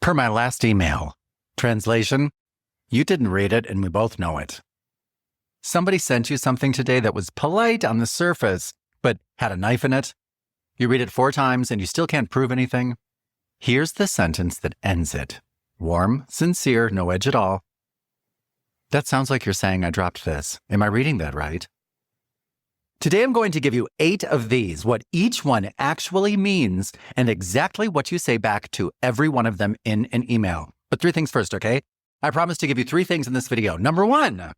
Per my last email. Translation, you didn't read it and we both know it. Somebody sent you something today that was polite on the surface, but had a knife in it. You read it 4 times and you still can't prove anything. Here's the sentence that ends it. Warm, sincere, no edge at all. That sounds like you're saying I dropped this. Am I reading that right? Today I'm going to give you 8 of these, what each one actually means, and exactly what you say back to every one of them in an email. But 3 things first, okay? I promise to give you 3 things in this video. Number 1,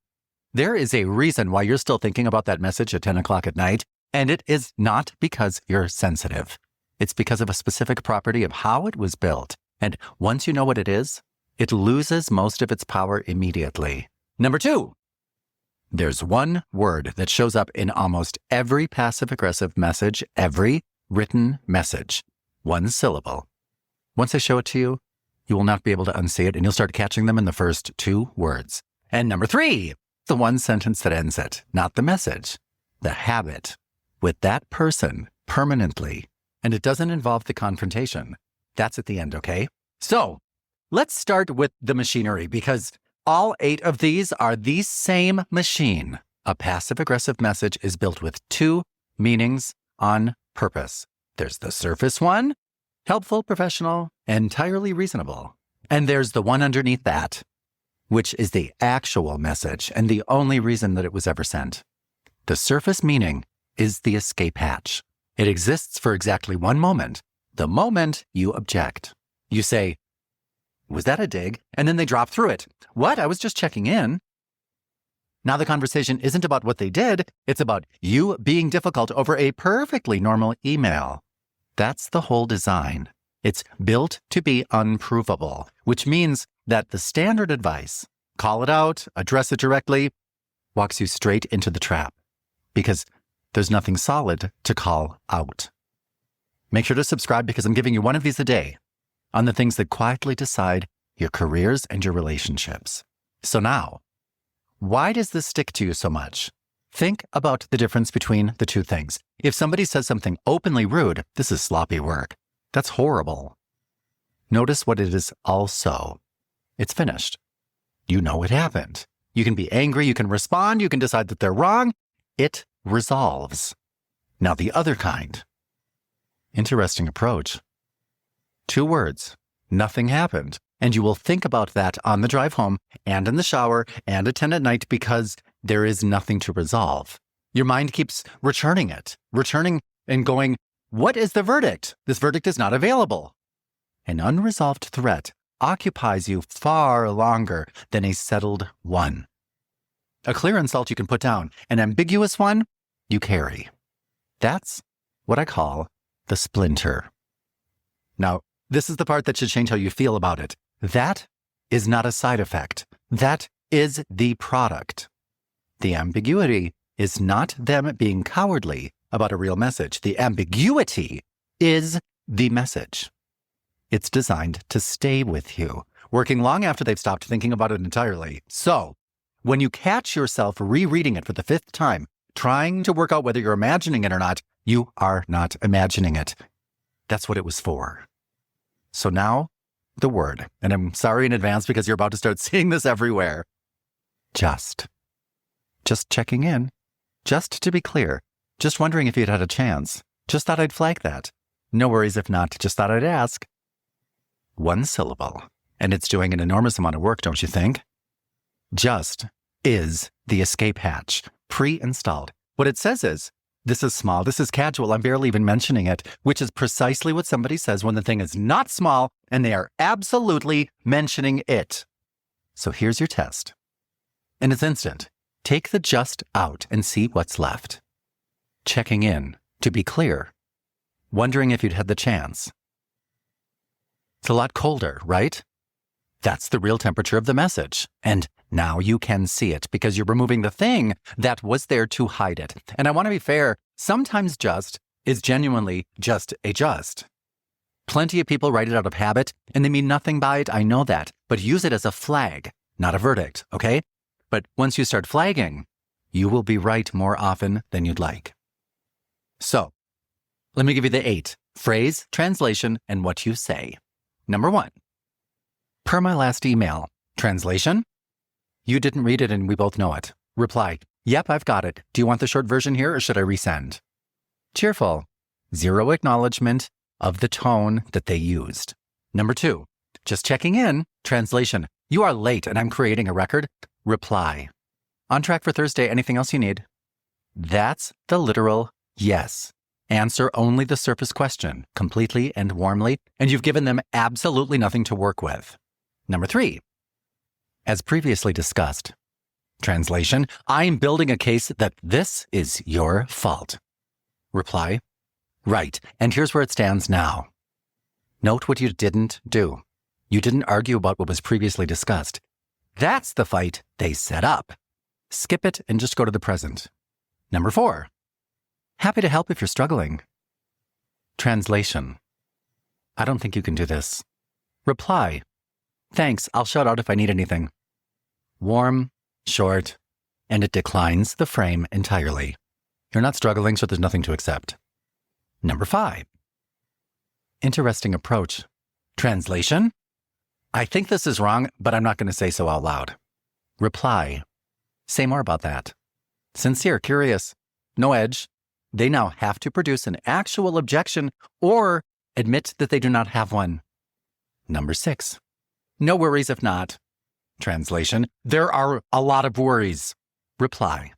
there is a reason why you're still thinking about that message at 10 o'clock at night, and it is not because you're sensitive. It's because of a specific property of how it was built. And once you know what it is, it loses most of its power immediately. Number 2, there's one word that shows up in almost every passive-aggressive message, every written message. 1 syllable. Once I show it to you, you will not be able to unsee it, and you'll start catching them in the first 2 words. And number 3, the one sentence that ends it, not the message, the habit with that person permanently. And it doesn't involve the confrontation. That's at the end, okay? So let's start with the machinery, because all 8 of these are the same machine. A passive-aggressive message is built with 2 meanings on purpose. There's the surface one, helpful, professional, entirely reasonable. And there's the one underneath that, which is the actual message and the only reason that it was ever sent. The surface meaning is the escape hatch. It exists for exactly 1 moment, the moment you object. You say, "Was that a dig?" And then they drop through it. "What? I was just checking in." Now the conversation isn't about what they did. It's about you being difficult over a perfectly normal email. That's the whole design. It's built to be unprovable, which means that the standard advice, call it out, address it directly, walks you straight into the trap because there's nothing solid to call out. Make sure to subscribe because I'm giving you 1 of these a day on the things that quietly decide your careers and your relationships. So now, why does this stick to you so much? Think about the difference between the 2 things. If somebody says something openly rude, this is sloppy work. That's horrible. Notice what it is also. It's finished. You know it happened. You can be angry, you can respond, you can decide that they're wrong. It resolves. Now the other kind. Interesting approach. 2 words. Nothing happened. And you will think about that on the drive home and in the shower and at 10 at night because there is nothing to resolve. Your mind keeps returning and going, what is the verdict? This verdict is not available. An unresolved threat occupies you far longer than a settled one. A clear insult you can put down. An ambiguous one you carry. That's what I call the splinter. Now, this is the part that should change how you feel about it. That is not a side effect. That is the product. The ambiguity is not them being cowardly about a real message. The ambiguity is the message. It's designed to stay with you, working long after they've stopped thinking about it entirely. So, when you catch yourself rereading it for the 5th time, trying to work out whether you're imagining it or not, you are not imagining it. That's what it was for. So now, the word, and I'm sorry in advance because you're about to start seeing this everywhere. Just checking in. Just to be clear. Just wondering if you'd had a chance. Just thought I'd flag that. No worries if not, just thought I'd ask. 1 syllable. And it's doing an enormous amount of work, don't you think? Just is the escape hatch, pre-installed. What it says is, this is small, this is casual, I'm barely even mentioning it, which is precisely what somebody says when the thing is not small and they are absolutely mentioning it. So here's your test. And it's instant. Take the just out and see what's left. Checking in, to be clear. Wondering if you'd had the chance. It's a lot colder, right? That's the real temperature of the message. And now you can see it because you're removing the thing that was there to hide it. And I want to be fair, sometimes just is genuinely just a just. Plenty of people write it out of habit and they mean nothing by it. I know that, but use it as a flag, not a verdict, okay? But once you start flagging, you will be right more often than you'd like. So, let me give you the 8. Phrase, translation, and what you say. Number 1. per my last email. Translation? You didn't read it and we both know it. Reply, yep, I've got it. Do you want the short version here or should I resend? Cheerful. Zero acknowledgement of the tone that they used. Number 2, just checking in. Translation, you are late and I'm creating a record. Reply, on track for Thursday. Anything else you need? That's the literal yes. Answer only the surface question, completely and warmly, and you've given them absolutely nothing to work with. Number 3, as previously discussed. Translation, I'm building a case that this is your fault. Reply, right, and here's where it stands now. Note what you didn't do. You didn't argue about what was previously discussed. That's the fight they set up. Skip it and just go to the present. Number 4, happy to help if you're struggling. Translation, I don't think you can do this. Reply, thanks, I'll shout out if I need anything. Warm, short, and it declines the frame entirely. You're not struggling, so there's nothing to accept. Number 5, interesting approach. Translation, I think this is wrong, but I'm not going to say so out loud. Reply, say more about that. Sincere, curious, no edge. They now have to produce an actual objection or admit that they do not have one. Number 6, no worries if not. Translation, there are a lot of worries. Reply,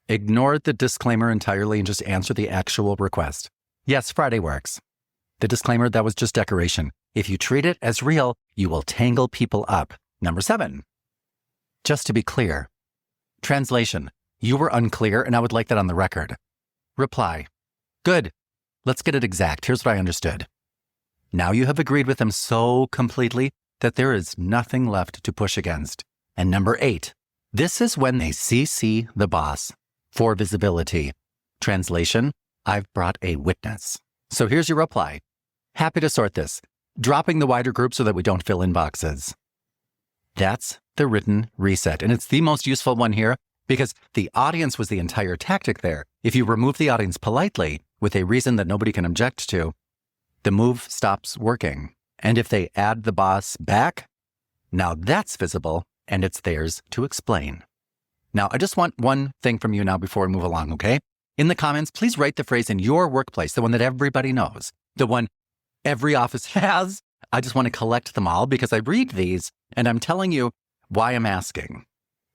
ignore the disclaimer entirely and just answer the actual request. Yes, Friday works. The disclaimer, that was just decoration. If you treat it as real, you will tangle people up. Number 7, just to be clear. Translation, you were unclear and I would like that on the record. Reply, good. Let's get it exact. Here's what I understood. Now you have agreed with them so completely that there is nothing left to push against. And number 8, this is when they CC the boss for visibility. Translation, I've brought a witness. So here's your reply. Happy to sort this, dropping the wider group so that we don't fill inboxes. That's the written reset. And it's the most useful one here because the audience was the entire tactic there. If you remove the audience politely with a reason that nobody can object to, the move stops working. And if they add the boss back, now that's visible and it's theirs to explain. Now, I just want one thing from you now before we move along, okay? In the comments, please write the phrase in your workplace, the one that everybody knows, the one every office has. I just want to collect them all because I read these and I'm telling you why I'm asking.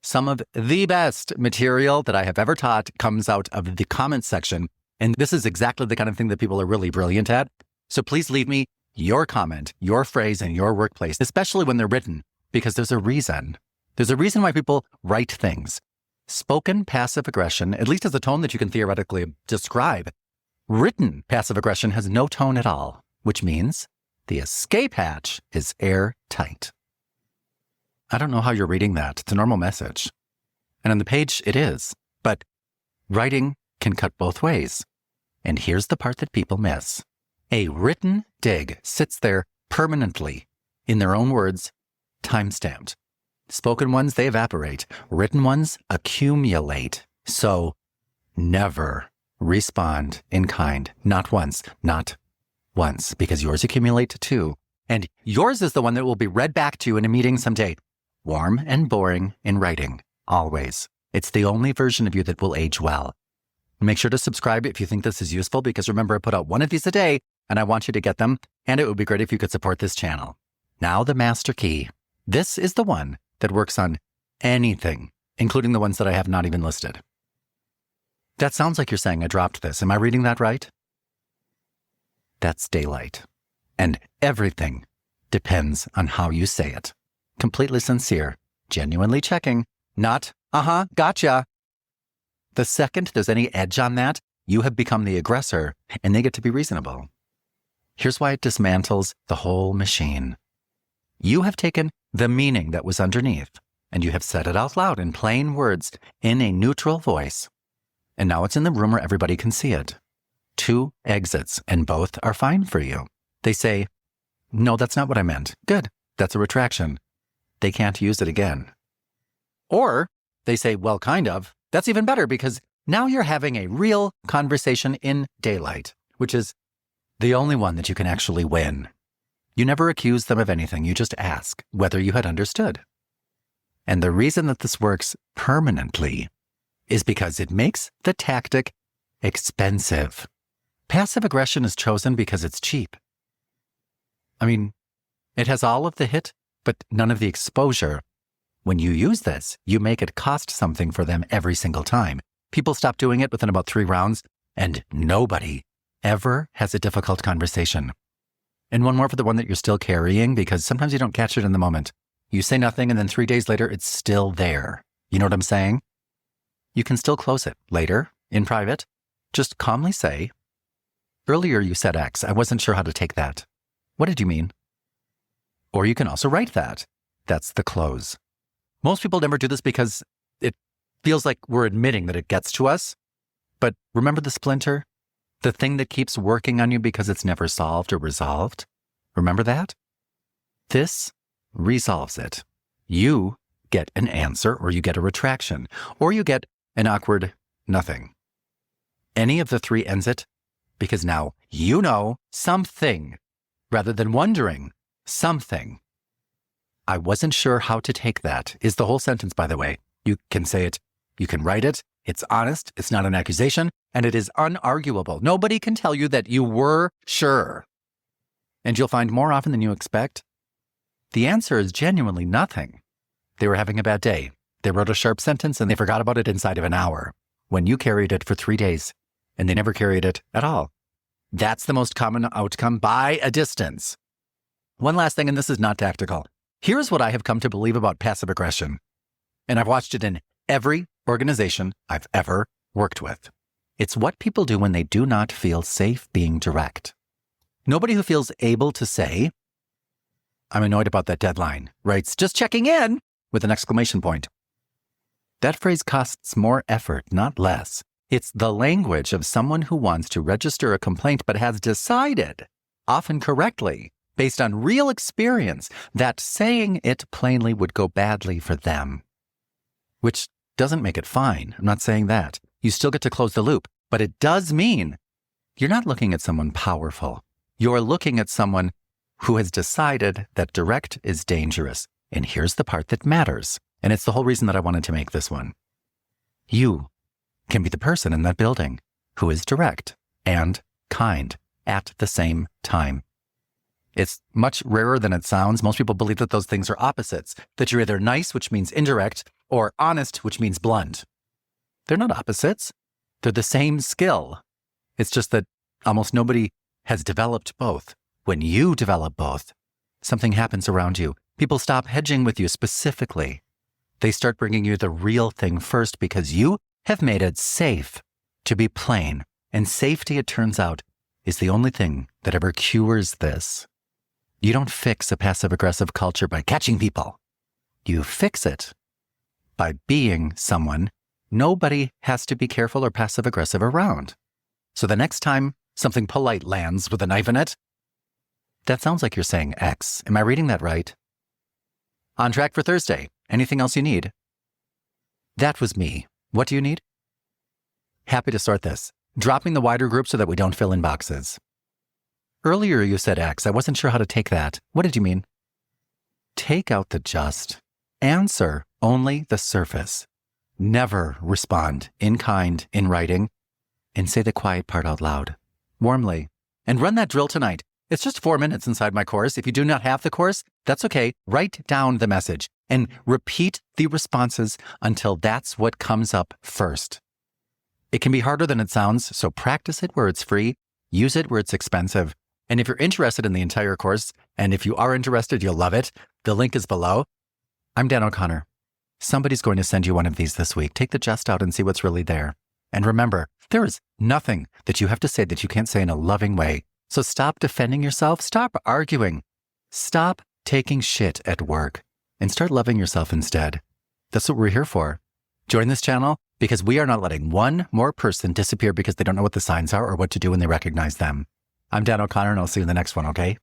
Some of the best material that I have ever taught comes out of the comments section. And this is exactly the kind of thing that people are really brilliant at. So please leave me your comment, your phrase in your workplace, especially when they're written, because there's a reason. There's a reason why people write things. Spoken passive aggression, at least has a tone that you can theoretically describe. Written passive aggression has no tone at all, which means the escape hatch is airtight. I don't know how you're reading that. It's a normal message. And on the page, it is. But writing can cut both ways. And here's the part that people miss. A written dig sits there permanently, in their own words, time-stamped. Spoken ones, they evaporate. Written ones accumulate. So never respond in kind. Not once, because yours accumulate too. And yours is the one that will be read back to you in a meeting someday. Warm and boring in writing, always. It's the only version of you that will age well. Make sure to subscribe if you think this is useful, because remember, I put out one of these a day, and I want you to get them, and it would be great if you could support this channel. Now the master key. This is the one that works on anything, including the ones that I have not even listed. That sounds like you're saying I dropped this. Am I reading that right? That's daylight. And everything depends on how you say it. Completely sincere, genuinely checking, not, gotcha. The second there's any edge on that, you have become the aggressor, and they get to be reasonable. Here's why it dismantles the whole machine. You have taken the meaning that was underneath, and you have said it out loud in plain words, in a neutral voice. And now it's in the room where everybody can see it. 2 exits, and both are fine for you. They say, no, that's not what I meant. Good, that's a retraction. They can't use it again. Or they say, well, kind of. That's even better, because now you're having a real conversation in daylight, which is the only one that you can actually win. You never accuse them of anything. You just ask whether you had understood. And the reason that this works permanently is because it makes the tactic expensive. Passive aggression is chosen because it's cheap. I mean, it has all of the hit, but none of the exposure. When you use this, you make it cost something for them every single time. People stop doing it within about 3 rounds, and nobody ever has a difficult conversation. And one more for the one that you're still carrying, because sometimes you don't catch it in the moment. You say nothing, and then 3 days later, it's still there. You know what I'm saying? You can still close it later, in private. Just calmly say, "Earlier you said X. I wasn't sure how to take that. What did you mean?" Or you can also write that. That's the close. Most people never do this because it feels like we're admitting that it gets to us. But remember the splinter? The thing that keeps working on you because it's never solved or resolved? Remember that? This resolves it. You get an answer, or you get a retraction, or you get an awkward nothing. Any of the 3 ends it, because now you know something rather than wondering something. I wasn't sure how to take that is the whole sentence, by the way. You can say it, you can write it, it's honest, it's not an accusation, and it is unarguable. Nobody can tell you that you were sure. And you'll find more often than you expect, the answer is genuinely nothing. They were having a bad day. They wrote a sharp sentence and they forgot about it inside of an hour, when you carried it for 3 days, and they never carried it at all. That's the most common outcome by a distance. One last thing, and this is not tactical. Here's what I have come to believe about passive aggression. And I've watched it in every organization I've ever worked with. It's what people do when they do not feel safe being direct. Nobody who feels able to say, "I'm annoyed about that deadline," writes, "Just checking in," with an exclamation point. That phrase costs more effort, not less. It's the language of someone who wants to register a complaint but has decided, often correctly, based on real experience, that saying it plainly would go badly for them. Which doesn't make it fine. I'm not saying that. You still get to close the loop. But it does mean you're not looking at someone powerful. You're looking at someone who has decided that direct is dangerous. And here's the part that matters. And it's the whole reason that I wanted to make this one. You can be the person in that building who is direct and kind at the same time. It's much rarer than it sounds. Most people believe that those things are opposites, that you're either nice, which means indirect, or honest, which means blunt. They're not opposites. They're the same skill. It's just that almost nobody has developed both. When you develop both, something happens around you. People stop hedging with you specifically. They start bringing you the real thing first because you have made it safe to be plain. And safety, it turns out, is the only thing that ever cures this. You don't fix a passive-aggressive culture by catching people. You fix it by being someone nobody has to be careful or passive-aggressive around. So the next time something polite lands with a knife in it, that sounds like you're saying X. Am I reading that right? On track for Thursday. Anything else you need? That was me. What do you need? Happy to sort this. Dropping the wider group so that we don't fill in boxes. Earlier you said X. I wasn't sure how to take that. What did you mean? Take out the just. Answer only the surface. Never respond in kind, in writing, and say the quiet part out loud, warmly. And run that drill tonight. It's just 4 minutes inside my course. If you do not have the course, that's okay. Write down the message and repeat the responses until that's what comes up first. It can be harder than it sounds, so practice it where it's free. Use it where it's expensive. And if you're interested in the entire course, and if you are interested, you'll love it, the link is below. I'm Dan O'Connor. Somebody's going to send you one of these this week. Take the just out and see what's really there. And remember, there is nothing that you have to say that you can't say in a loving way. So stop defending yourself. Stop arguing. Stop taking shit at work and start loving yourself instead. That's what we're here for. Join this channel because we are not letting one more person disappear because they don't know what the signs are or what to do when they recognize them. I'm Dan O'Connor, and I'll see you in the next one, okay?